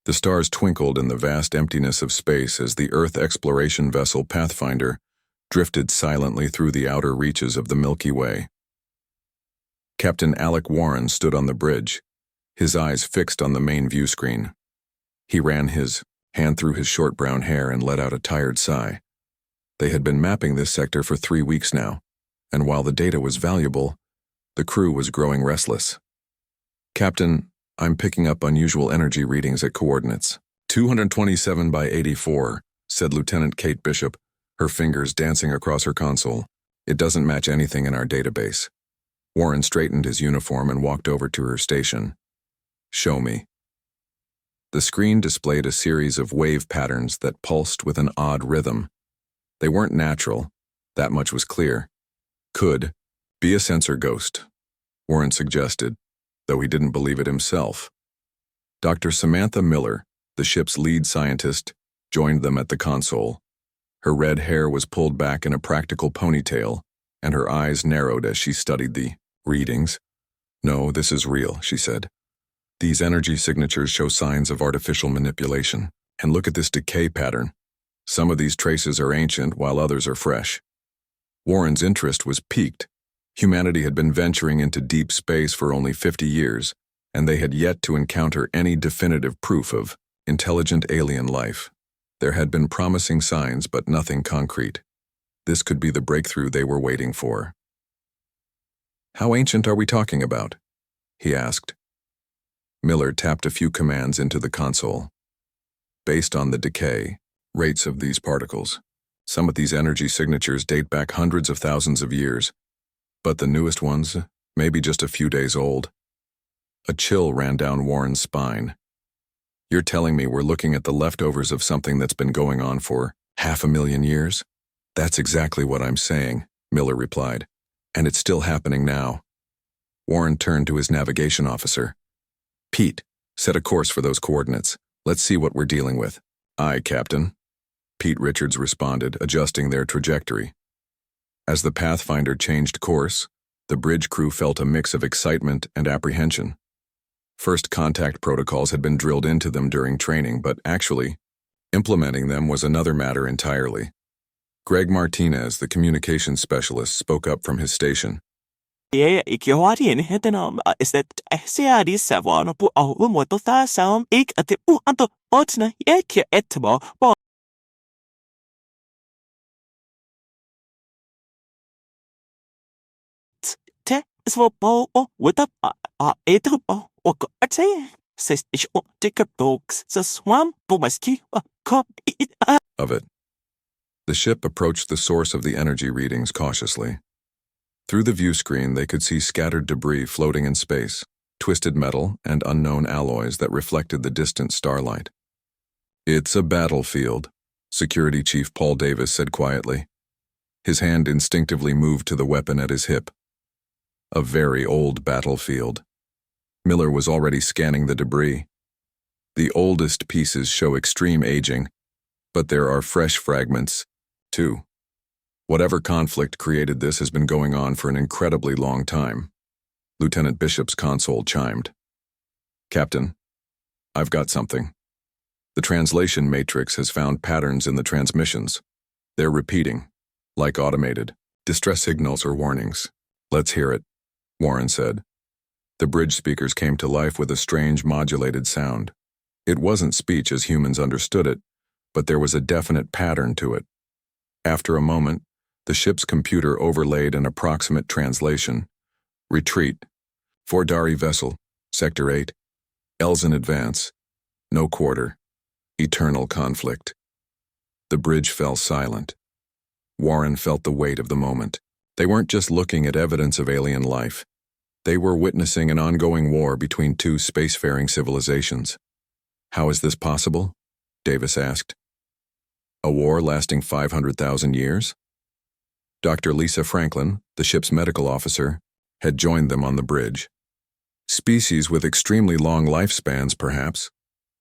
The stars twinkled in the vast emptiness of space as the Earth exploration vessel Pathfinder drifted silently through the outer reaches of the Milky Way. Captain Alec Warren stood on the bridge, his eyes fixed on the main view screen. He ran his hand through his short brown hair and let out a tired sigh. They had been mapping this sector for 3 weeks now, and while the data was valuable, the crew was growing restless. "Captain, I'm picking up unusual energy readings at coordinates 227 by 84, said Lieutenant Kate Bishop, her fingers dancing across her console. "It doesn't match anything in our database." Warren straightened his uniform and walked over to her station. "Show me." The screen displayed a series of wave patterns that pulsed with an odd rhythm. They weren't natural, that much was clear. "Could be a sensor ghost," Warren suggested, though he didn't believe it himself. Dr. Samantha Miller, the ship's lead scientist, joined them at the console. Her red hair was pulled back in a practical ponytail, and her eyes narrowed as she studied the readings. "No, this is real," she said. "These energy signatures show signs of artificial manipulation. And look at this decay pattern. Some of these traces are ancient while others are fresh." Warren's interest was piqued. Humanity had been venturing into deep space for only 50 years, and they had yet to encounter any definitive proof of intelligent alien life. There had been promising signs, but nothing concrete. This could be the breakthrough they were waiting for. "How ancient are we talking about?" he asked. Miller tapped a few commands into the console. "Based on the decay rates of these particles, some of these energy signatures date back hundreds of thousands of years, but the newest ones may be just a few days old." A chill ran down Warren's spine. "You're telling me we're looking at the leftovers of something that's been going on for 500,000 years?" "That's exactly what I'm saying," Miller replied, "and it's still happening now." Warren turned to his navigation officer. "Pete, set a course for those coordinates. Let's see what we're dealing with." "Aye, Captain," Pete Richards responded, adjusting their trajectory. As the Pathfinder changed course, the bridge crew felt a mix of excitement and apprehension. First contact protocols had been drilled into them during training, but actually, implementing them was another matter entirely. Greg Martinez, the communications specialist, spoke up from his station. Ikke hurtigheden om, at ser de serverne på overmålet der som ikke at det uandre åtne ikke etterpå. Te svobo og witap etterpå og at se. Says ich dicke dogs, the swamp bomaski come Of it. The ship approached the source of the energy readings cautiously. Through the view screen, they could see scattered debris floating in space, twisted metal, and unknown alloys that reflected the distant starlight. "It's a battlefield," Security Chief Paul Davis said quietly. His hand instinctively moved to the weapon at his hip. A very old battlefield. Miller was already scanning the debris. The oldest pieces show extreme aging, but there are fresh fragments, too. Whatever conflict created this has been going on for an incredibly long time. Lieutenant Bishop's console chimed. "Captain, I've got something. The translation matrix has found patterns in the transmissions. They're repeating, like automated distress signals or warnings." "Let's hear it," Warren said. The bridge speakers came to life with a strange modulated sound. It wasn't speech as humans understood it, but there was a definite pattern to it. After a moment, the ship's computer overlaid an approximate translation. "Retreat. Fordari vessel. Sector 8. L's in advance. No quarter. Eternal conflict." The bridge fell silent. Warren felt the weight of the moment. They weren't just looking at evidence of alien life. They were witnessing an ongoing war between two spacefaring civilizations. "How is this possible?" Davis asked. "A war lasting 500,000 years?" Dr. Lisa Franklin, the ship's medical officer, had joined them on the bridge. "Species with extremely long lifespans, perhaps.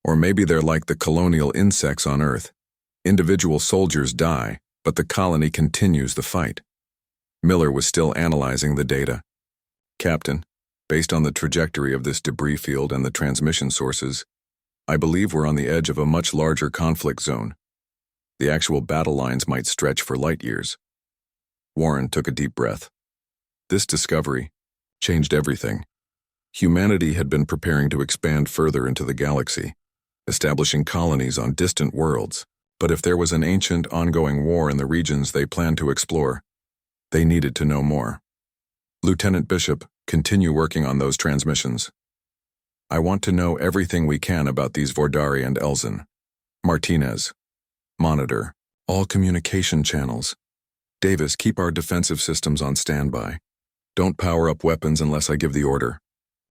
Or maybe they're like the colonial insects on Earth. Individual soldiers die, but the colony continues the fight." Miller was still analyzing the data. "Captain, based on the trajectory of this debris field and the transmission sources, I believe we're on the edge of a much larger conflict zone. The actual battle lines might stretch for light years. Warren took a deep breath. This discovery changed everything. Humanity had been preparing to expand further into the galaxy, establishing colonies on distant worlds. But if there was an ancient, ongoing war in the regions they planned to explore, they needed to know more. Lieutenant Bishop, continue working on those transmissions. I want to know everything we can about these Vordari and Elzen. Martinez. Monitor all communication channels. Davis, keep our defensive systems on standby. Don't power up weapons unless I give the order.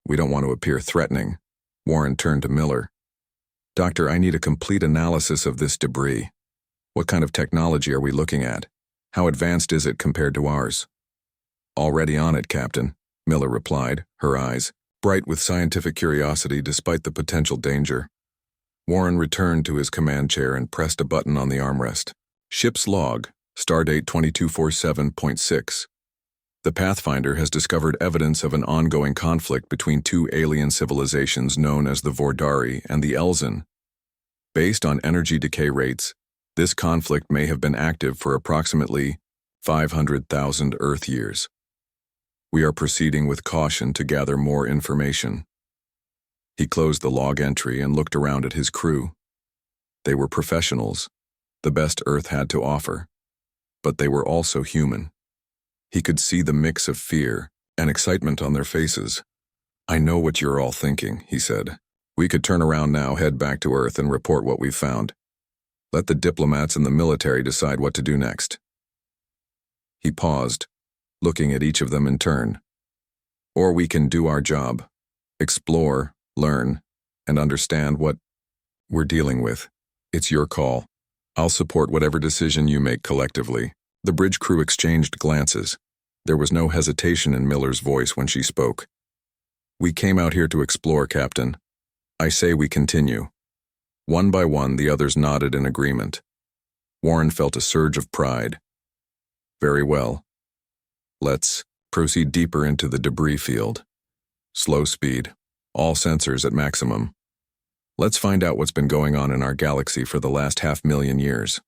We don't want to appear threatening. Warren turned to Miller. Doctor, I need a complete analysis of this debris. What kind of technology are we looking at? How advanced is it compared to ours? Already on it, Captain, Miller replied, her eyes bright with scientific curiosity despite the potential danger. Warren returned to his command chair and pressed a button on the armrest. Ship's log, stardate 2247.6. The Pathfinder has discovered evidence of an ongoing conflict between two alien civilizations known as the Vordari and the Elzen. Based on energy decay rates, this conflict may have been active for approximately 500,000 Earth years. We are proceeding with caution to gather more information. He closed the log entry and looked around at his crew. They were professionals, the best Earth had to offer, but they were also human. He could see the mix of fear and excitement on their faces. I know what you're all thinking, he said. We could turn around now, head back to Earth, and report what we've found. Let the diplomats and the military decide what to do next. He paused, looking at each of them in turn. Or we can do our job, explore, learn, and understand what we're dealing with. It's your call. I'll support whatever decision you make collectively. The bridge crew exchanged glances. There was no hesitation in Miller's voice when she spoke. We came out here to explore, Captain. I say we continue. One by one, the others nodded in agreement. Warren felt a surge of pride. Very well. Let's proceed deeper into the debris field. Slow speed. All sensors at maximum. Let's find out what's been going on in our galaxy for the last 500,000 years.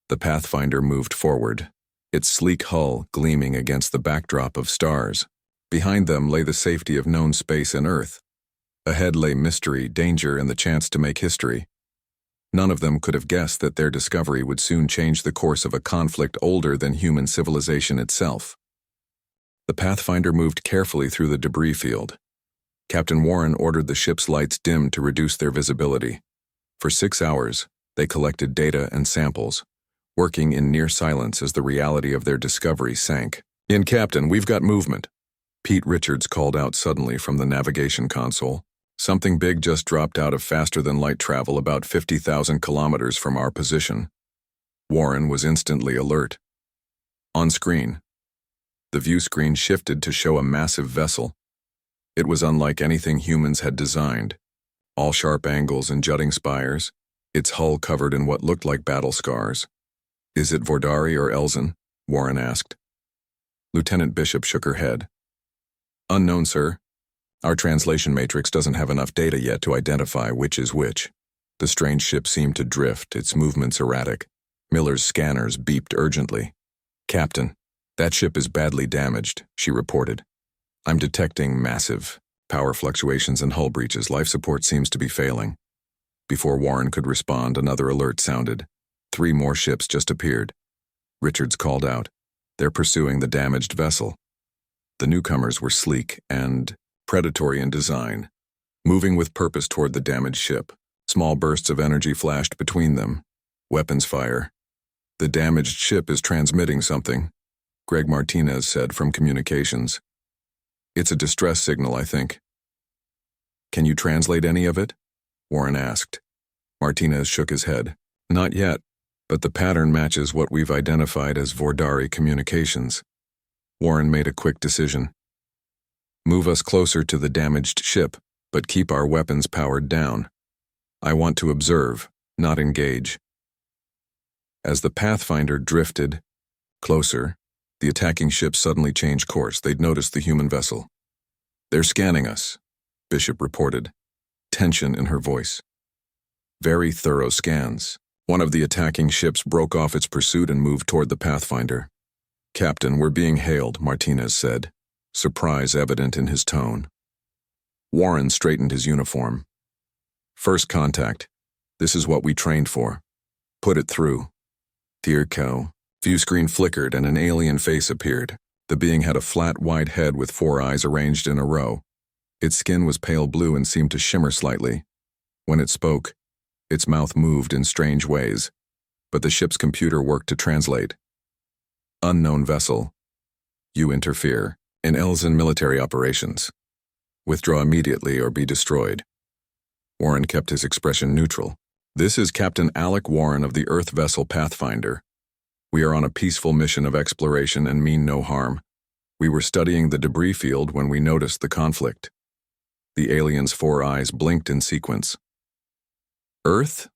The Pathfinder moved forward, its sleek hull gleaming against the backdrop of stars. Behind them lay the safety of known space and Earth. Ahead lay mystery, danger, and the chance to make history. None of them could have guessed that their discovery would soon change the course of a conflict older than human civilization itself. The Pathfinder moved carefully through the debris field. Captain Warren ordered the ship's lights dimmed to reduce their visibility. For 6 hours, they collected data and samples, working in near silence as the reality of their discovery sank. In, Captain, we've got movement. Pete Richards called out suddenly from the navigation console. Something big just dropped out of faster-than-light travel about 50,000 kilometers from our position. Warren was instantly alert. On screen, the view screen shifted to show a massive vessel. It was unlike anything humans had designed. All sharp angles and jutting spires, its hull covered in what looked like battle scars. Is it Vordari or Elzen? Warren asked. Lieutenant Bishop shook her head. Unknown, sir. Our translation matrix doesn't have enough data yet to identify which is which. The strange ship seemed to drift, its movements erratic. Miller's scanners beeped urgently. Captain, that ship is badly damaged, she reported. I'm detecting massive power fluctuations and hull breaches. Life support seems to be failing. Before Warren could respond, another alert sounded. 3 more ships just appeared. Richards called out. They're pursuing the damaged vessel. The newcomers were sleek and predatory in design, moving with purpose toward the damaged ship. Small bursts of energy flashed between them. Weapons fire. The damaged ship is transmitting something, Greg Martinez said from communications. It's a distress signal, I think. Can you translate any of it? Warren asked. Martinez shook his head. Not yet, but the pattern matches what we've identified as Vordari communications. Warren made a quick decision. Move us closer to the damaged ship, but keep our weapons powered down. I want to observe, not engage. As the Pathfinder drifted closer, the attacking ship suddenly changed course. They'd noticed the human vessel. They're scanning us, Bishop reported. tension in her voice. Very thorough scans. One of the attacking ships broke off its pursuit and moved toward the Pathfinder. "Captain, we're being hailed," Martinez said, surprise evident in his tone. Warren straightened his uniform. "First contact. This is what we trained for. Put it through." "Dear cow." View screen flickered and an alien face appeared. The being had a flat, wide head with 4 eyes arranged in a row. Its skin was pale blue and seemed to shimmer slightly. When it spoke, its mouth moved in strange ways, but the ship's computer worked to translate. "Unknown vessel. You interfere in Elzen military operations. Withdraw immediately or be destroyed." Warren kept his expression neutral. "This is Captain Alec Warren of the Earth vessel Pathfinder. We are on a peaceful mission of exploration and mean no harm. We were studying the debris field when we noticed the conflict." The alien's 4 eyes blinked in sequence. "Earth?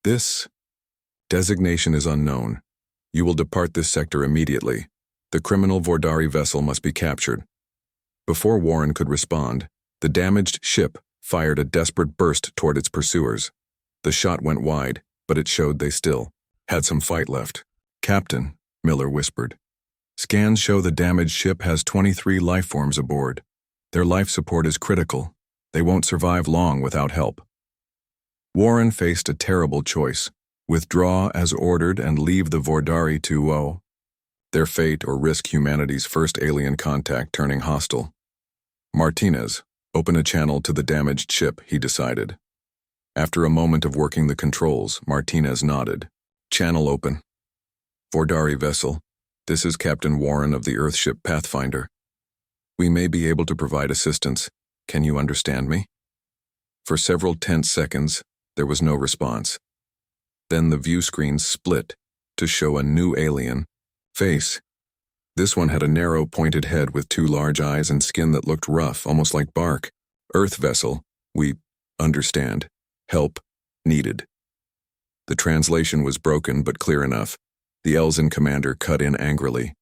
This designation is unknown. You will depart this sector immediately. The criminal Vordari vessel must be captured." Before Warren could respond, the damaged ship fired a desperate burst toward its pursuers. The shot went wide, but it showed they still had some fight left. "Captain," Miller whispered, "scans show the damaged ship has 23 life forms aboard. Their life support is critical. They won't survive long without help." Warren faced a terrible choice: withdraw as ordered and leave the Vordari to woe their fate, or risk humanity's first alien contact turning hostile. "Martinez, open a channel to the damaged ship," he decided. After a moment of working the controls, Martinez nodded. "Channel open. Vordari vessel, this is Captain Warren of the Earthship Pathfinder. We may be able to provide assistance. Can you understand me?" For several tense seconds, there was no response. Then the view screen split to show a new alien face. This one had a narrow, pointed head with 2 large eyes and skin that looked rough, almost like bark. "Earth vessel, we understand. Help needed." The translation was broken but clear enough. The Elzen commander cut in angrily.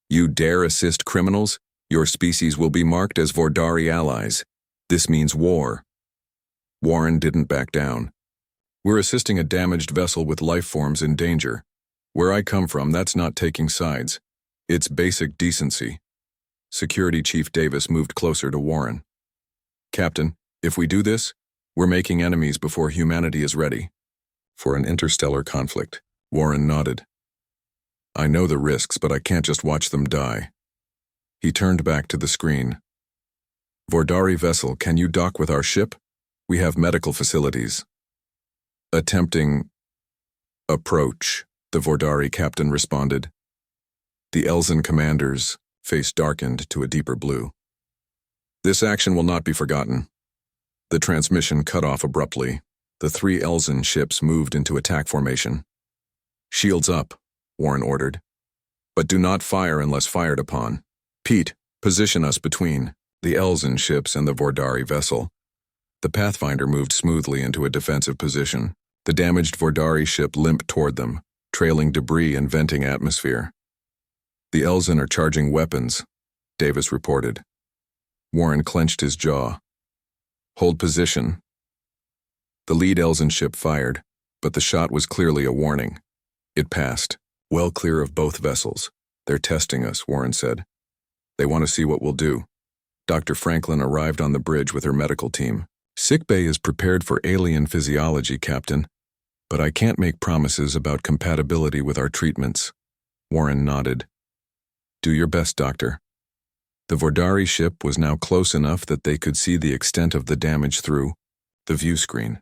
"You dare assist criminals? Your species will be marked as Vordari allies. This means war." Warren didn't back down. "We're assisting a damaged vessel with life forms in danger. Where I come from, that's not taking sides. It's basic decency." Security Chief Davis moved closer to Warren. "Captain, if we do this, we're making enemies before humanity is ready for an interstellar conflict." Warren nodded. "I know the risks, but I can't just watch them die." He turned back to the screen. "Vordari vessel, can you dock with our ship? We have medical facilities." "Attempting approach," the Vordari captain responded. The Elzen commander's face darkened to a deeper blue. "This action will not be forgotten." The transmission cut off abruptly. The 3 Elzen ships moved into attack formation. "Shields up," Warren ordered. "But do not fire unless fired upon. Pete, position us between the Elzen ships and the Vordari vessel." The Pathfinder moved smoothly into a defensive position. The damaged Vordari ship limped toward them, trailing debris and venting atmosphere. "The Elzen are charging weapons," Davis reported. Warren clenched his jaw. "Hold position." The lead Elzen ship fired, but the shot was clearly a warning. It passed, well clear of both vessels. "They're testing us," Warren said. "They want to see what we'll do." Dr. Franklin arrived on the bridge with her medical team. "Sickbay is prepared for alien physiology, Captain, but I can't make promises about compatibility with our treatments." Warren nodded. "Do your best, Doctor." The Vordari ship was now close enough that they could see the extent of the damage through the view screen.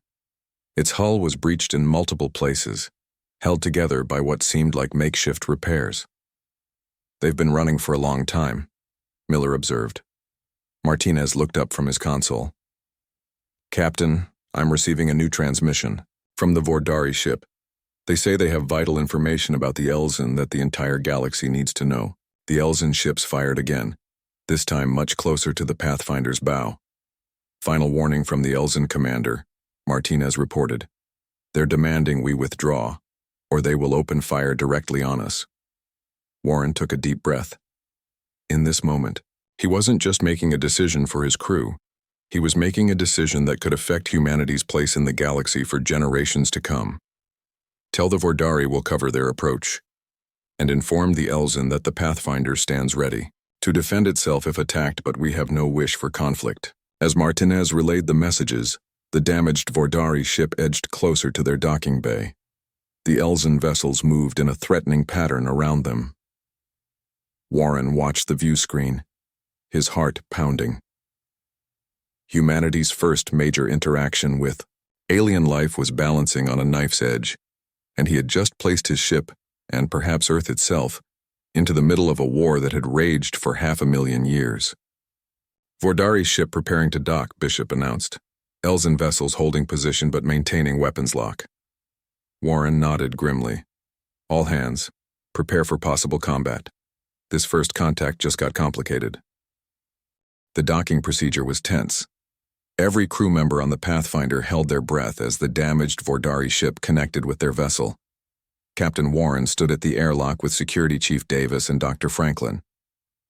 Its hull was breached in multiple places, held together by what seemed like makeshift repairs. "They've been running for a long time," Miller observed. Martinez looked up from his console. "Captain, I'm receiving a new transmission from the Vordari ship. They say they have vital information about the Elzen that the entire galaxy needs to know." The Elzen ships fired again, this time much closer to the Pathfinder's bow. "Final warning from the Elzen commander," Martinez reported. "They're demanding we withdraw, or they will open fire directly on us." Warren took a deep breath. In this moment, he wasn't just making a decision for his crew. He was making a decision that could affect humanity's place in the galaxy for generations to come. Tell the Vordari we'll cover their approach, and inform the Elzen that the Pathfinder stands ready to defend itself if attacked, but we have no wish for conflict. As Martinez relayed the messages, the damaged Vordari ship edged closer to their docking bay. The Elzen vessels moved in a threatening pattern around them. Warren watched the view screen, his heart pounding. Humanity's first major interaction with alien life was balancing on a knife's edge, and he had just placed his ship, and perhaps Earth itself, into the middle of a war that had raged for 500,000 years. Vordari's ship preparing to dock, Bishop announced. Elzen vessels holding position but maintaining weapons lock. Warren nodded grimly. All hands, prepare for possible combat. This first contact just got complicated. The docking procedure was tense. Every crew member on the Pathfinder held their breath as the damaged Vordari ship connected with their vessel. Captain Warren stood at the airlock with Security Chief Davis and Dr. Franklin.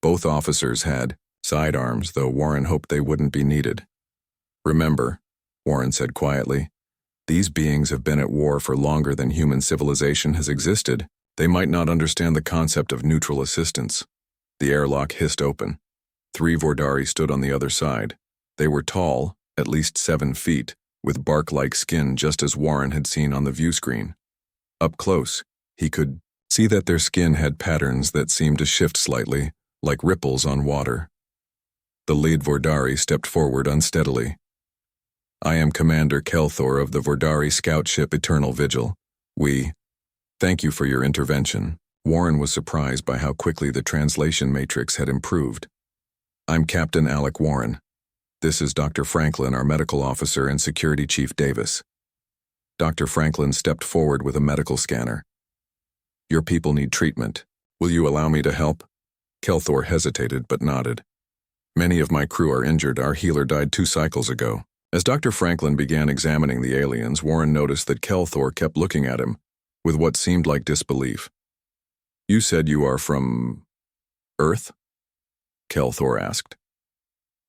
Both officers had sidearms, though Warren hoped they wouldn't be needed. Remember, Warren said quietly, these beings have been at war for longer than human civilization has existed. They might not understand the concept of neutral assistance. The airlock hissed open. 3 Vordari stood on the other side. They were tall, at least 7 feet, with bark-like skin just as Warren had seen on the view screen. Up close, he could see that their skin had patterns that seemed to shift slightly, like ripples on water. The lead Vordari stepped forward unsteadily. I am Commander Kelthor of the Vordari scout ship Eternal Vigil. Thank you for your intervention. Warren was surprised by how quickly the translation matrix had improved. I'm Captain Alec Warren. This is Dr. Franklin, our medical officer, and Security Chief Davis. Dr. Franklin stepped forward with a medical scanner. Your people need treatment. Will you allow me to help? Kelthor hesitated but nodded. Many of my crew are injured. Our healer died 2 cycles ago. As Dr. Franklin began examining the aliens, Warren noticed that Kelthor kept looking at him with what seemed like disbelief. You said you are from Earth? Kelthor asked.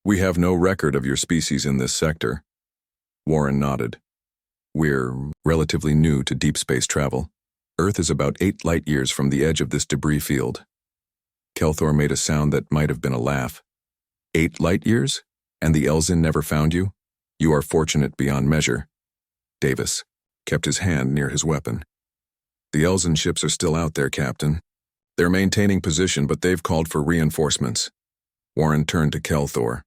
We have no record of your species in this sector. Warren nodded. We're relatively new to deep space travel. Earth is about 8 light years from the edge of this debris field. Kelthor made a sound that might have been a laugh. 8 light years? And the Elzen never found you? You are fortunate beyond measure. Davis kept his hand near his weapon. The Elzen ships are still out there, Captain. They're maintaining position, but they've called for reinforcements. Warren turned to Kelthor.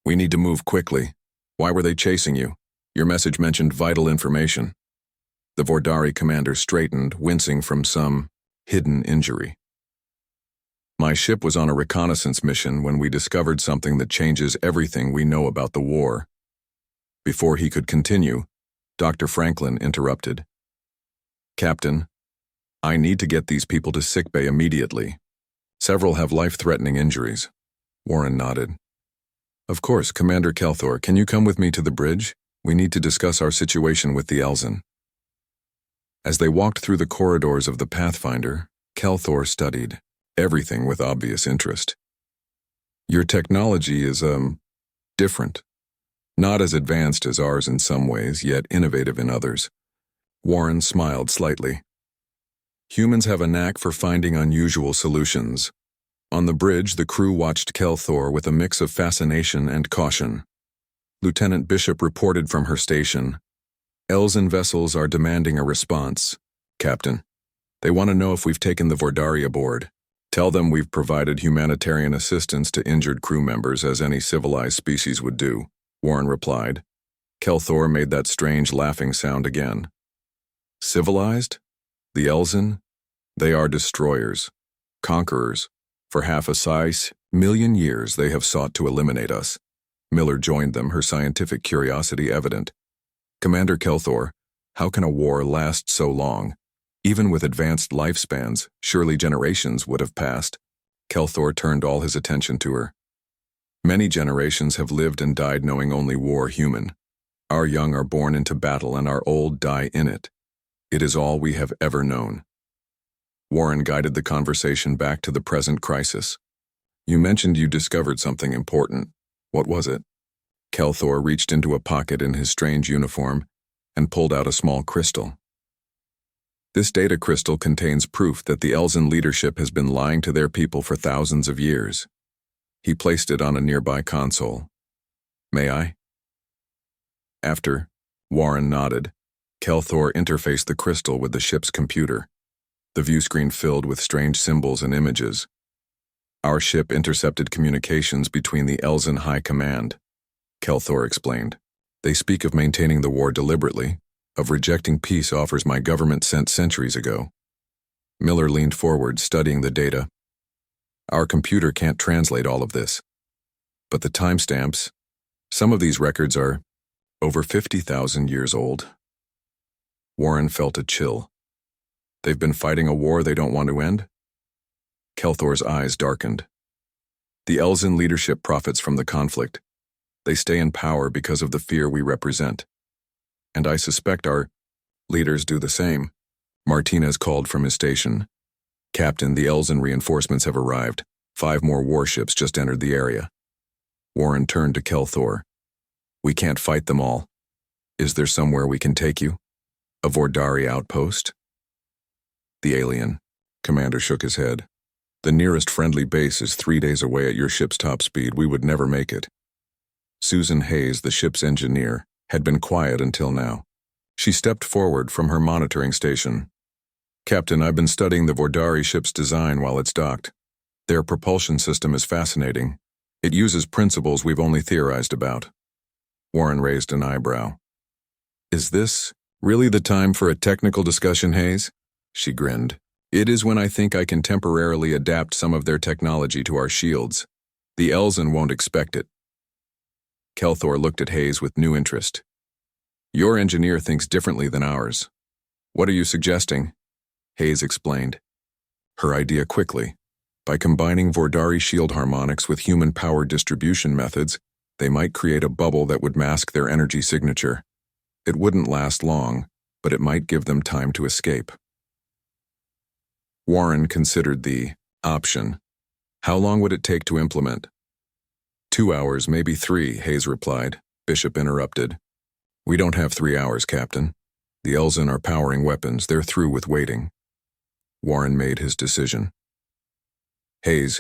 We need to move quickly. Why were they chasing you? Your message mentioned vital information. The Vordari commander straightened, wincing from some hidden injury. My ship was on a reconnaissance mission when we discovered something that changes everything we know about the war. Before he could continue, Dr. Franklin interrupted. Captain, I need to get these people to sickbay immediately. Several have life-threatening injuries. Warren nodded. Of course, Commander Kelthor, can you come with me to the bridge? We need to discuss our situation with the Elzen. As they walked through the corridors of the Pathfinder, Kelthor studied everything with obvious interest. Your technology is, different. Not as advanced as ours in some ways, yet innovative in others. Warren smiled slightly. Humans have a knack for finding unusual solutions. On the bridge, the crew watched Kelthor with a mix of fascination and caution. Lieutenant Bishop reported from her station. Elzen vessels are demanding a response. Captain, they want to know if we've taken the Vordari aboard. Tell them we've provided humanitarian assistance to injured crew members as any civilized species would do, Warren replied. Kelthor made that strange laughing sound again. Civilized? The Elzen? They are destroyers, conquerors. For 500 million years they have sought to eliminate us. Miller joined them, her scientific curiosity evident. Commander Kelthor, how can a war last so long? Even with advanced lifespans, surely generations would have passed. Kelthor turned all his attention to her. Many generations have lived and died knowing only war human. Our young are born into battle and our old die in it. It is all we have ever known. Warren guided the conversation back to the present crisis. You mentioned you discovered something important. What was it? Kelthor reached into a pocket in his strange uniform and pulled out a small crystal. This data crystal contains proof that the Elzen leadership has been lying to their people for thousands of years. He placed it on a nearby console. May I? After Warren nodded, Kelthor interfaced the crystal with the ship's computer. The view screen filled with strange symbols and images. Our ship intercepted communications between the Elzen High Command, Kelthor explained. They speak of maintaining the war deliberately, of rejecting peace offers my government sent centuries ago. Miller leaned forward, studying the data. Our computer can't translate all of this. But the timestamps, some of these records are over 50,000 years old. Warren felt a chill. They've been fighting a war they don't want to end? Kelthor's eyes darkened. The Elzen leadership profits from the conflict. They stay in power because of the fear we represent. And I suspect our leaders do the same. Martinez called from his station. Captain, the Elzen reinforcements have arrived. 5 more warships just entered the area. Warren turned to Kelthor. We can't fight them all. Is there somewhere we can take you? A Vordari outpost? The alien commander shook his head. The nearest friendly base is 3 days away at your ship's top speed. We would never make it. Susan Hayes, the ship's engineer, had been quiet until now. She stepped forward from her monitoring station. Captain, I've been studying the Vordari ship's design while it's docked. Their propulsion system is fascinating. It uses principles we've only theorized about. Warren raised an eyebrow. Is this really the time for a technical discussion, Hayes? She grinned. It is when I think I can temporarily adapt some of their technology to our shields. The Elzen won't expect it. Kelthor looked at Hayes with new interest. Your engineer thinks differently than ours. What are you suggesting? Hayes explained. Her idea quickly. By combining Vordari shield harmonics with human power distribution methods, they might create a bubble that would mask their energy signature. It wouldn't last long, but it might give them time to escape. Warren considered the option. How long would it take to implement? 2 hours, maybe 3, Hayes replied. Bishop interrupted. We don't have 3 hours, Captain. The Elzen are powering weapons. They're through with waiting. Warren made his decision. Hayes,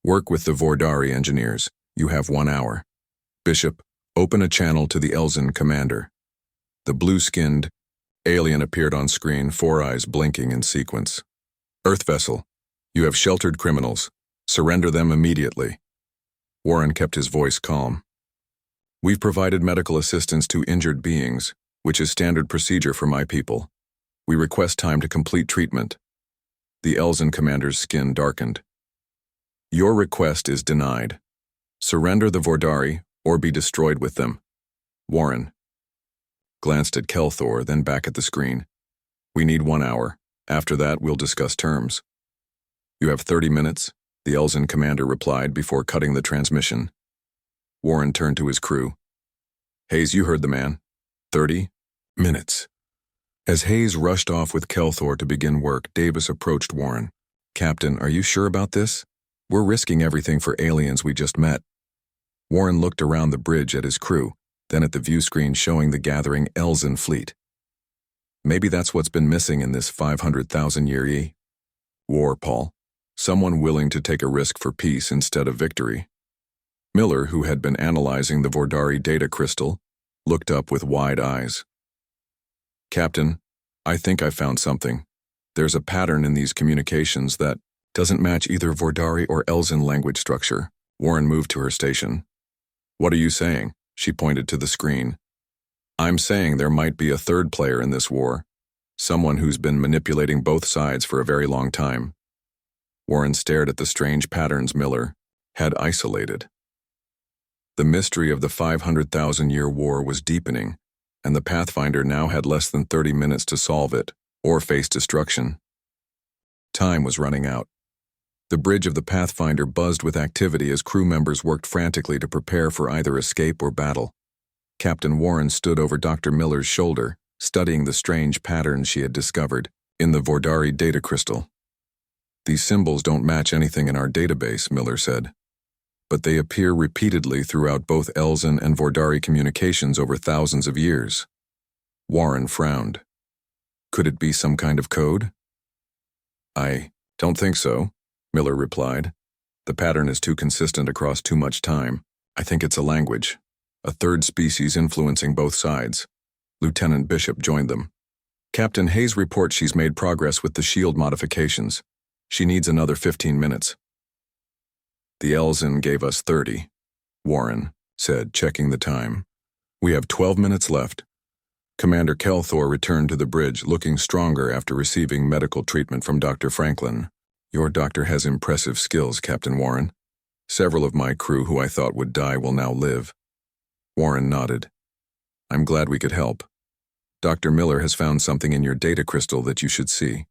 work with the Vordari engineers. You have 1 hour. Bishop, open a channel to the Elzen commander. The blue-skinned alien appeared on screen, 4 eyes blinking in sequence. Earth vessel, you have sheltered criminals. Surrender them immediately. Warren kept his voice calm. We've provided medical assistance to injured beings, which is standard procedure for my people. We request time to complete treatment. The Elzen commander's skin darkened. Your request is denied. Surrender the Vordari or be destroyed with them. Warren glanced at Kelthor, then back at the screen. We need 1 hour. After that, we'll discuss terms. You have 30 minutes, the Elzen commander replied before cutting the transmission. Warren turned to his crew. Hayes, you heard the man. 30 minutes. As Hayes rushed off with Kelthor to begin work, Davis approached Warren. Captain, are you sure about this? We're risking everything for aliens we just met. Warren looked around the bridge at his crew, then at the view screen showing the gathering Elzen fleet. Maybe that's what's been missing in this 500,000-year war, Paul. Someone willing to take a risk for peace instead of victory. Miller, who had been analyzing the Vordari data crystal, looked up with wide eyes. Captain, I think I found something. There's a pattern in these communications that doesn't match either Vordari or Elzen language structure. Warren moved to her station. What are you saying? She pointed to the screen. I'm saying there might be a third player in this war, someone who's been manipulating both sides for a very long time. Warren stared at the strange patterns Miller had isolated. The mystery of the 500,000-year war was deepening, and the Pathfinder now had less than 30 minutes to solve it, or face destruction. Time was running out. The bridge of the Pathfinder buzzed with activity as crew members worked frantically to prepare for either escape or battle. Captain Warren stood over Dr. Miller's shoulder, studying the strange patterns she had discovered in the Vordari data crystal. These symbols don't match anything in our database, Miller said. but they appear repeatedly throughout both Elzen and Vordari communications over thousands of years. Warren frowned. Could it be some kind of code? I don't think so, Miller replied. The pattern is too consistent across too much time. I think it's a language, a third species influencing both sides. Lieutenant Bishop joined them. Captain Hayes reports she's made progress with the shield modifications. She needs another 15 minutes. The Elzen gave us 30, Warren said, checking the time. We have 12 minutes left. Commander Kelthor returned to the bridge, looking stronger after receiving medical treatment from Dr. Franklin. Your doctor has impressive skills, Captain Warren. Several of my crew who I thought would die will now live. Warren nodded. I'm glad we could help. Dr. Miller has found something in your data crystal that you should see.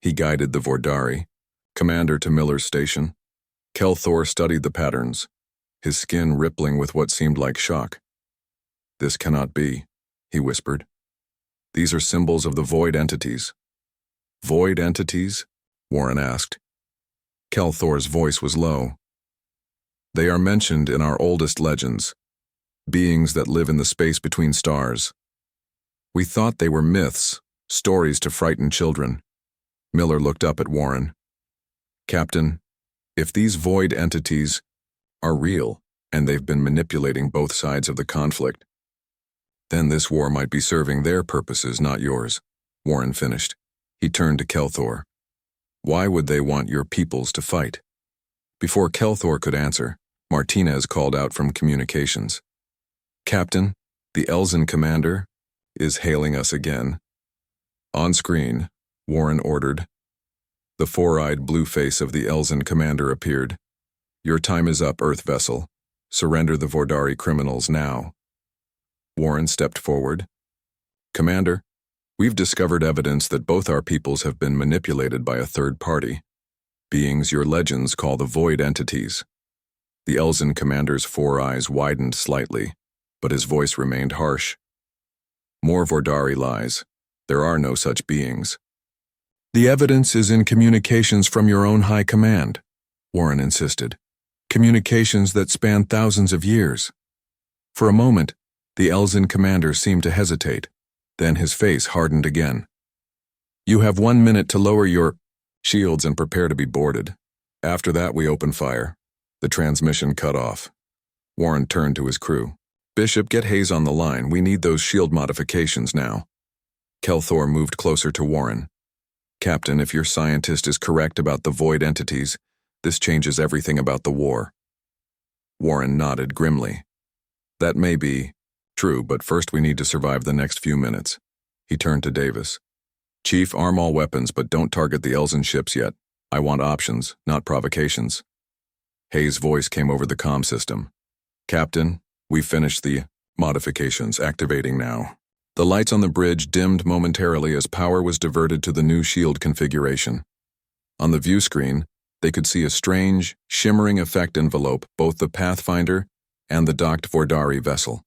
He guided the Vordari, commander to Miller's station. Kelthor studied the patterns, his skin rippling with what seemed like shock. This cannot be, he whispered. These are symbols of the void entities. Void entities? Warren asked. Kelthor's voice was low. They are mentioned in our oldest legends, beings that live in the space between stars. We thought they were myths, stories to frighten children. Miller looked up at Warren. Captain, if these void entities are real, and they've been manipulating both sides of the conflict, then this war might be serving their purposes, not yours, Warren finished. He turned to Kelthor. Why would they want your peoples to fight? Before Kelthor could answer, Martinez called out from communications. Captain, the Elzen commander is hailing us again. On screen, Warren ordered. The four-eyed blue face of the Elzen commander appeared. Your time is up, Earth vessel. Surrender the Vordari criminals now. Warren stepped forward. Commander, we've discovered evidence that both our peoples have been manipulated by a third party, beings your legends call the void entities. The Elzen commander's four eyes widened slightly, but his voice remained harsh. More Vordari lies. There are no such beings. The evidence is in communications from your own high command, Warren insisted. Communications that span thousands of years. For a moment, the Elzen commander seemed to hesitate. Then his face hardened again. You have 1 minute to lower your shields and prepare to be boarded. After that, we open fire. The transmission cut off. Warren turned to his crew. Bishop, get Hayes on the line. We need those shield modifications now. Kelthor moved closer to Warren. Captain, if your scientist is correct about the void entities, this changes everything about the war. Warren nodded grimly. That may be true, but first we need to survive the next few minutes. He turned to Davis. Chief, arm all weapons, but don't target the Elzen ships yet. I want options, not provocations. Hayes' voice came over the comm system. Captain, we've finished the modifications, activating now. The lights on the bridge dimmed momentarily as power was diverted to the new shield configuration. On the view screen, they could see a strange, shimmering effect envelope both the Pathfinder and the docked Vordari vessel.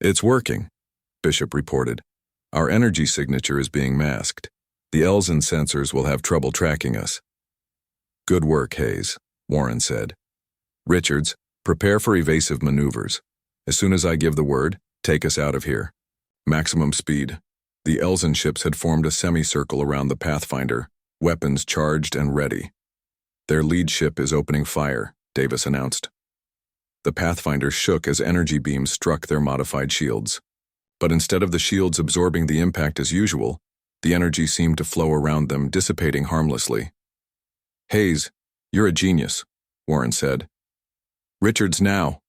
It's working, Bishop reported. Our energy signature is being masked. The Elzen sensors will have trouble tracking us. Good work, Hayes, Warren said. Richards, prepare for evasive maneuvers. As soon as I give the word, take us out of here. Maximum speed. The Elzen ships had formed a semicircle around the Pathfinder, weapons charged and ready. Their lead ship is opening fire, Davis announced. The Pathfinder shook as energy beams struck their modified shields. But instead of the shields absorbing the impact as usual, the energy seemed to flow around them, dissipating harmlessly. Hayes, you're a genius, Warren said. Richards, now.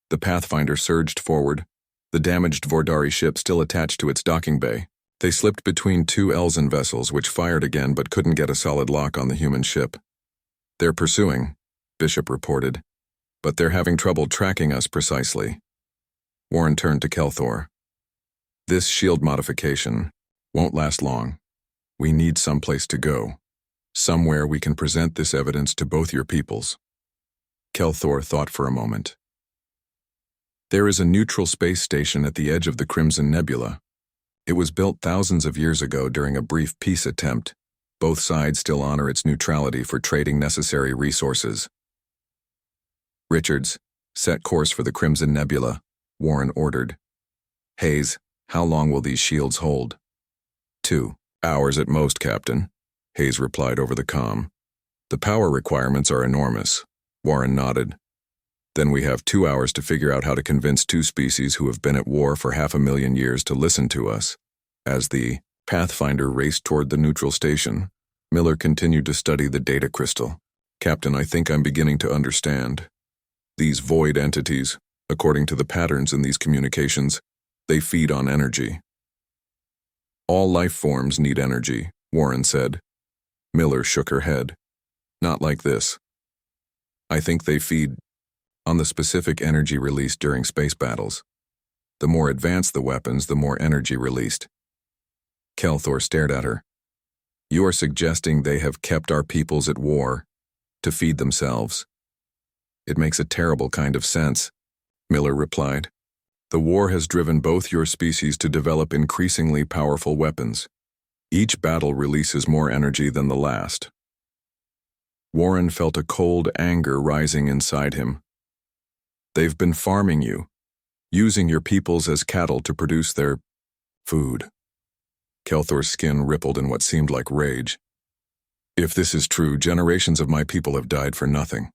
The Pathfinder surged forward, the damaged Vordari ship still attached to its docking bay. They slipped between two Elzen vessels, which fired again but couldn't get a solid lock on the human ship. They're pursuing, Bishop reported, but they're having trouble tracking us precisely. Warren turned to Kelthor. This shield modification won't last long. We need someplace to go. Somewhere we can present this evidence to both your peoples. Kelthor thought for a moment. There is a neutral space station at the edge of the Crimson Nebula. It was built thousands of years ago during a brief peace attempt. Both sides still honor its neutrality for trading necessary resources. Richards, set course for the Crimson Nebula, Warren ordered. Hayes, how long will these shields hold? 2 hours at most, Captain, Hayes replied over the comm. The power requirements are enormous, Warren nodded. Then we have 2 hours to figure out how to convince two species who have been at war for 500,000 years to listen to us. As the Pathfinder raced toward the neutral station, Miller continued to study the data crystal. Captain, I think I'm beginning to understand. These void entities, according to the patterns in these communications, they feed on energy. All life forms need energy, Warren said. Miller shook her head. Not like this. I think they feed on the specific energy released during space battles. The more advanced the weapons, the more energy released. Kelthor stared at her. You are suggesting they have kept our peoples at war to feed themselves. It makes a terrible kind of sense, Miller replied. The war has driven both your species to develop increasingly powerful weapons. Each battle releases more energy than the last. Warren felt a cold anger rising inside him. They've been farming you, using your peoples as cattle to produce their food. Kelthor's skin rippled in what seemed like rage. If this is true, generations of my people have died for nothing.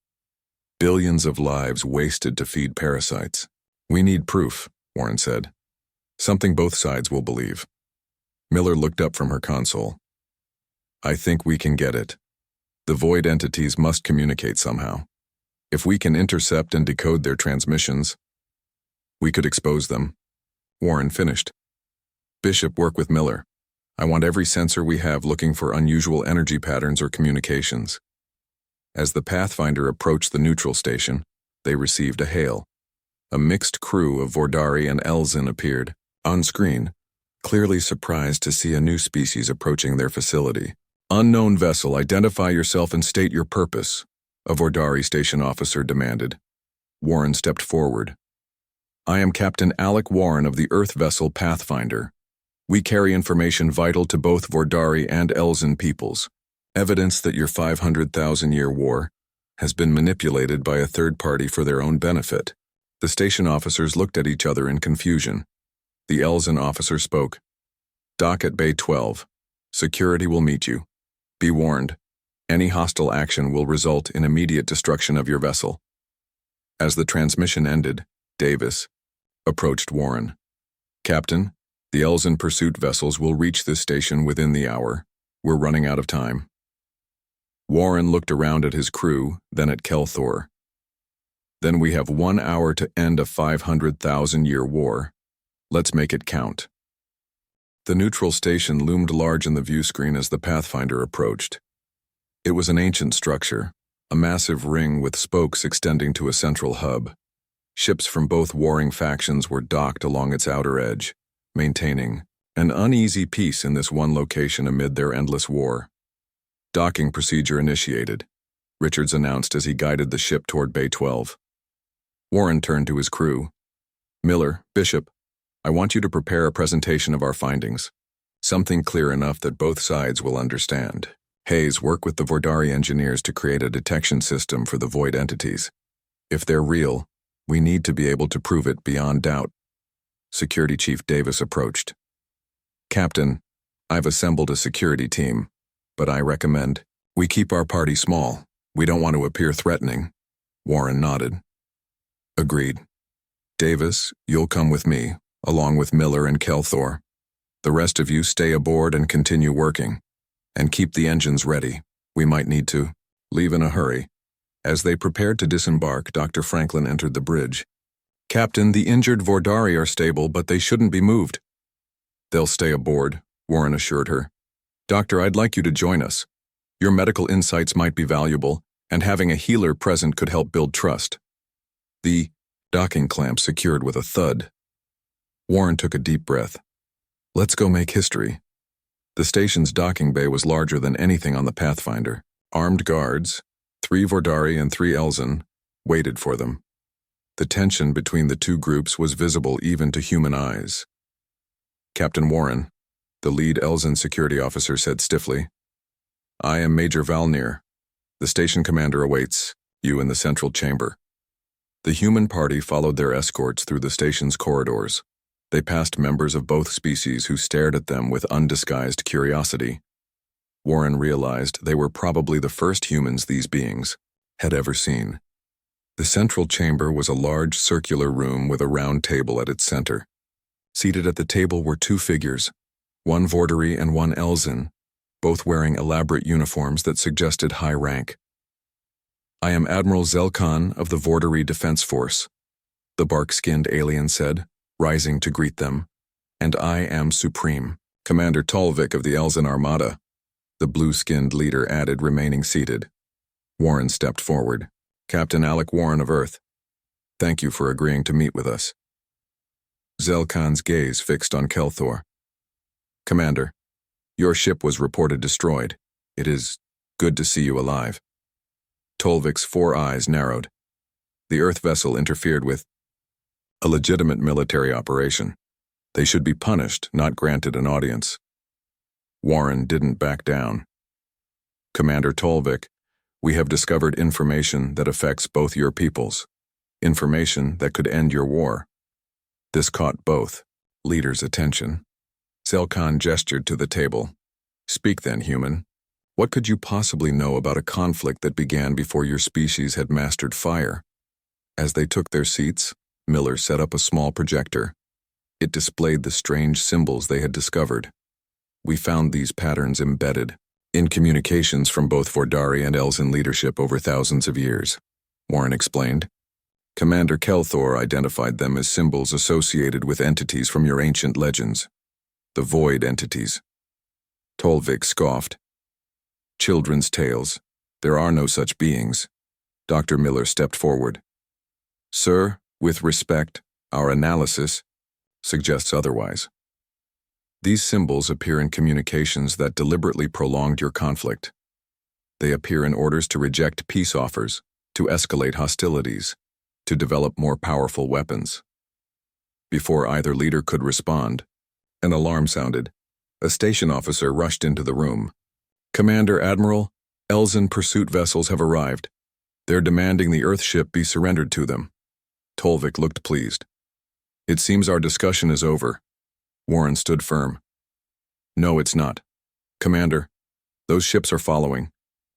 Billions of lives wasted to feed parasites. We need proof, Warren said. Something both sides will believe. Miller looked up from her console. I think we can get it. The void entities must communicate somehow. If we can intercept and decode their transmissions, we could expose them. Warren finished. Bishop, work with Miller. I want every sensor we have looking for unusual energy patterns or communications. As the Pathfinder approached the neutral station, they received a hail. A mixed crew of Vordari and Elzin appeared, on screen, clearly surprised to see a new species approaching their facility. Unknown vessel, identify yourself and state your purpose, a Vordari station officer demanded. Warren stepped forward. I am Captain Alec Warren of the Earth vessel Pathfinder. We carry information vital to both Vordari and Elzin peoples. Evidence that your 500,000-year war has been manipulated by a third party for their own benefit. The station officers looked at each other in confusion. The Elzin officer spoke. Dock at Bay 12. Security will meet you. Be warned. Any hostile action will result in immediate destruction of your vessel. As the transmission ended, Davis approached Warren. Captain, the Elzin pursuit vessels will reach this station within the hour. We're running out of time. Warren looked around at his crew, then at Kelthor. Then we have 1 hour to end a 500,000-year war. Let's make it count. The neutral station loomed large in the view screen as the Pathfinder approached. It was an ancient structure, a massive ring with spokes extending to a central hub. Ships from both warring factions were docked along its outer edge, maintaining an uneasy peace in this one location amid their endless war. Docking procedure initiated, Richards announced as he guided the ship toward Bay 12. Warren turned to his crew. Miller, Bishop, I want you to prepare a presentation of our findings. Something clear enough that both sides will understand. Hayes, work with the Vordari engineers to create a detection system for the void entities. If they're real, we need to be able to prove it beyond doubt. Security Chief Davis approached. Captain, I've assembled a security team, but I recommend we keep our party small. We don't want to appear threatening. Warren nodded. Agreed. Davis, you'll come with me, along with Miller and Kelthor. The rest of you stay aboard and continue working. And keep the engines ready. We might need to leave in a hurry. As they prepared to disembark, Dr. Franklin entered the bridge. Captain, the injured Vordari are stable, but they shouldn't be moved. They'll stay aboard, Warren assured her. Doctor, I'd like you to join us. Your medical insights might be valuable, and having a healer present could help build trust. The docking clamp secured with a thud. Warren took a deep breath. Let's go make history. The station's docking bay was larger than anything on the Pathfinder. Armed guards, 3 Vordari and 3 Elzin, waited for them. The tension between the two groups was visible even to human eyes. Captain Warren, the lead Elzin security officer, said stiffly, I am Major Valnir. The station commander awaits you in the central chamber. The human party followed their escorts through the station's corridors. They passed members of both species who stared at them with undisguised curiosity. Warren realized they were probably the first humans these beings had ever seen. The central chamber was a large circular room with a round table at its center. Seated at the table were two figures, one Vordery and one Elzen, both wearing elaborate uniforms that suggested high rank. "I am Admiral Zelkan of the Vordery Defense Force," the bark-skinned alien said, rising to greet them. "And I am Supreme, Commander Tolvik of the Elzen Armada," the blue-skinned leader added, remaining seated. Warren stepped forward. "Captain Alec Warren of Earth, thank you for agreeing to meet with us." Zelkan's gaze fixed on Kelthor. "Commander, your ship was reported destroyed. It is good to see you alive." Tolvik's 4 eyes narrowed. The Earth vessel interfered with a legitimate military operation. They should be punished, not granted an audience. Warren didn't back down. "Commander Tolvik, we have discovered information that affects both your peoples. Information that could end your war." This caught both leaders' attention. Zelkan gestured to the table. "Speak then, human. What could you possibly know about a conflict that began before your species had mastered fire?" As they took their seats, Miller set up a small projector. It displayed the strange symbols they had discovered. "We found these patterns embedded in communications from both Vordari and Elzen leadership over thousands of years," Warren explained. "Commander Kelthor identified them as symbols associated with entities from your ancient legends. The void entities." Tolvik scoffed. "Children's tales. There are no such beings." Dr. Miller stepped forward. "Sir, with respect, our analysis suggests otherwise. These symbols appear in communications that deliberately prolonged your conflict. They appear in orders to reject peace offers, to escalate hostilities, to develop more powerful weapons." Before either leader could respond, an alarm sounded. A station officer rushed into the room. "Commander Admiral, Elzen pursuit vessels have arrived. They're demanding the Earthship be surrendered to them." Tolvik looked pleased. "It seems our discussion is over." Warren stood firm. "No, it's not. Commander, those ships are following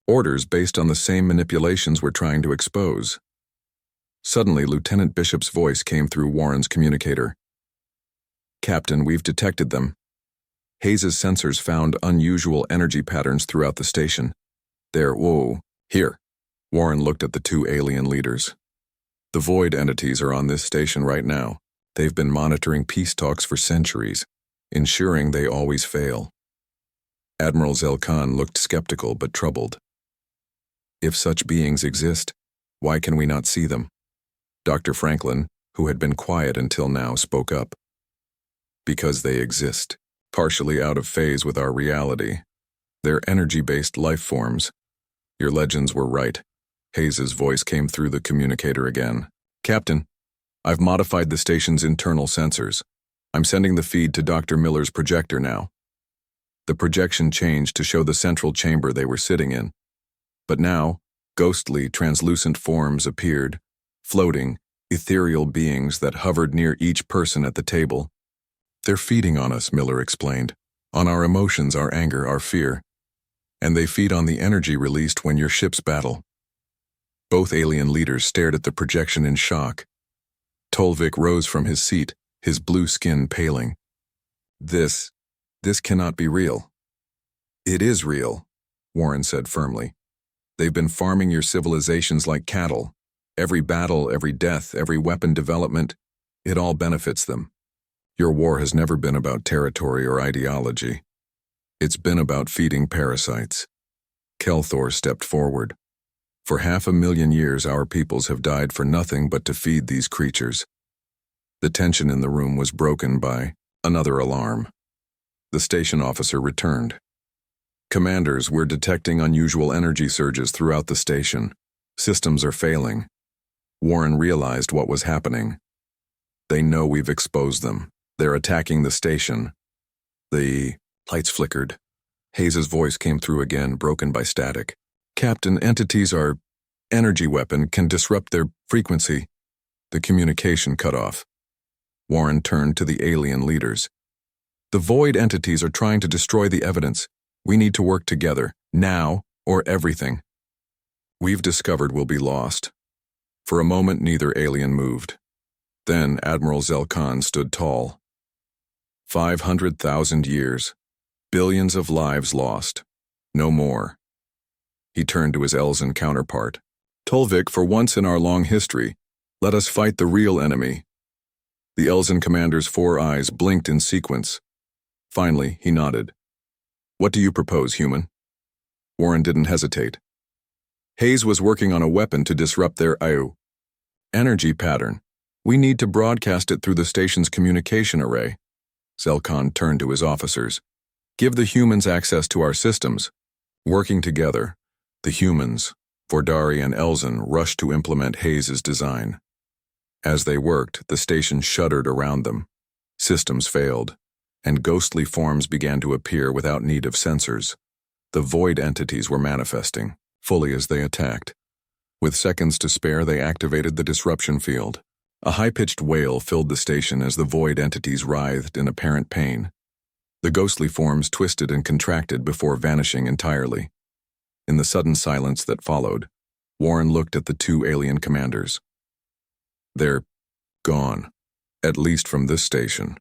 orders based on the same manipulations we're trying to expose." Suddenly, Lieutenant Bishop's voice came through Warren's communicator. "Captain, we've detected them. Hayes's sensors found unusual energy patterns throughout the station. Whoa, here." Warren looked at the 2 alien leaders. "The void entities are on this station right now. They've been monitoring peace talks for centuries, ensuring they always fail." Admiral Zelkan looked skeptical but troubled. "If such beings exist, why can we not see them?" Dr. Franklin, who had been quiet until now, spoke up. "Because they exist, partially out of phase with our reality. They're energy-based life forms. Your legends were right." Hayes's voice came through the communicator again. "Captain, I've modified the station's internal sensors. I'm sending the feed to Dr. Miller's projector now." The projection changed to show the central chamber they were sitting in. But now, ghostly, translucent forms appeared, floating, ethereal beings that hovered near each person at the table. "They're feeding on us," Miller explained. "On our emotions, our anger, our fear. And they feed on the energy released when your ships battle." Both alien leaders stared at the projection in shock. Tolvik rose from his seat, his blue skin paling. This cannot be real." "It is real," Warren said firmly. "They've been farming your civilizations like cattle. Every battle, every death, every weapon development, it all benefits them. Your war has never been about territory or ideology. It's been about feeding parasites." Kelthor stepped forward. "For 500,000 years, our peoples have died for nothing but to feed these creatures." The tension in the room was broken by another alarm. The station officer returned. "Commanders, we're detecting unusual energy surges throughout the station. Systems are failing." Warren realized what was happening. "They know we've exposed them. They're attacking the station." The lights flickered. Hayes's voice came through again, broken by static. "Captain, entities are energy weapon can disrupt their frequency. The communication cut off. Warren turned to the alien leaders. The void entities are trying to destroy the evidence. We need to work together, now or everything. We've discovered we'll be lost. For a moment, neither alien moved. Then Admiral Zelkan stood tall. 500,000 years. Billions of lives lost. No more. He turned to his Elzen counterpart. Tolvik, for once in our long history, let us fight the real enemy. The Elzen commander's 4 eyes blinked in sequence. Finally, he nodded. What do you propose, human? Warren didn't hesitate. Hayes was working on a weapon to disrupt their energy pattern. We need to broadcast it through the station's communication array. Zelkan turned to his officers. Give the humans access to our systems. Working together, the humans, Vordari and Elzen, rushed to implement Hayes's design. As they worked, the station shuddered around them. Systems failed, and ghostly forms began to appear without need of sensors. The void entities were manifesting, fully as they attacked. With seconds to spare, they activated the disruption field. A high-pitched wail filled the station as the void entities writhed in apparent pain. The ghostly forms twisted and contracted before vanishing entirely. In the sudden silence that followed, Warren looked at the 2 alien commanders. They're gone, at least from this station.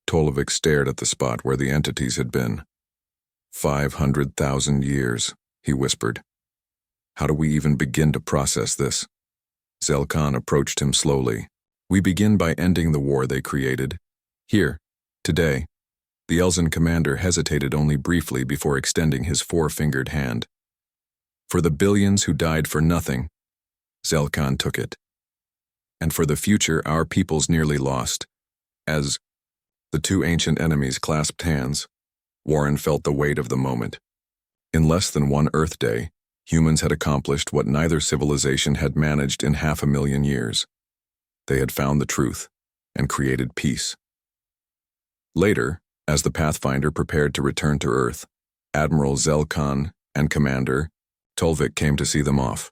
Tolvik stared at the spot where the entities had been. 500,000 years, he whispered. How do we even begin to process this? Zelkan approached him slowly. We begin by ending the war they created. Here, today. The Elzen commander hesitated only briefly before extending his 4-fingered hand. For the billions who died for nothing, Zelkan took it. And for the future our peoples nearly lost. As the 2 ancient enemies clasped hands, Warren felt the weight of the moment. In less than 1 Earth day, humans had accomplished what neither civilization had managed in 500,000 years. They had found the truth and created peace. Later, as the Pathfinder prepared to return to Earth, Admiral Zelkan and Commander Tolvik came to see them off.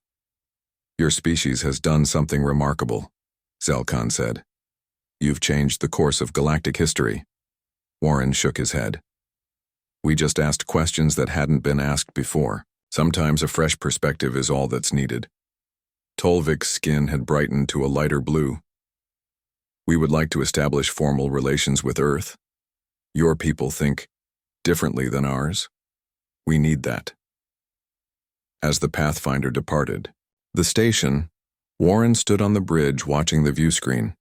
Your species has done something remarkable, Zelkan said. You've changed the course of galactic history. Warren shook his head. We just asked questions that hadn't been asked before. Sometimes a fresh perspective is all that's needed. Tolvik's skin had brightened to a lighter blue. We would like to establish formal relations with Earth. Your people think differently than ours. We need that. As the Pathfinder departed the station, Warren stood on the bridge watching the view screen.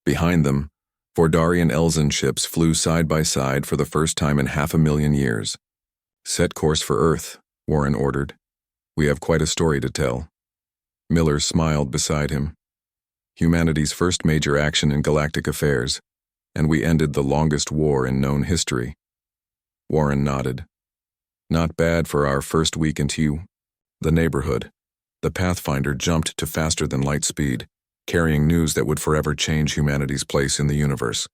Behind them, Vordari and Elzen ships flew side by side for the first time in 500,000 years. Set course for Earth, Warren ordered. We have quite a story to tell. Miller smiled beside him. Humanity's first major action in galactic affairs, and we ended the longest war in known history. Warren nodded. Not bad for our first week into the neighborhood. The Pathfinder jumped to faster than light speed, carrying news that would forever change humanity's place in the universe.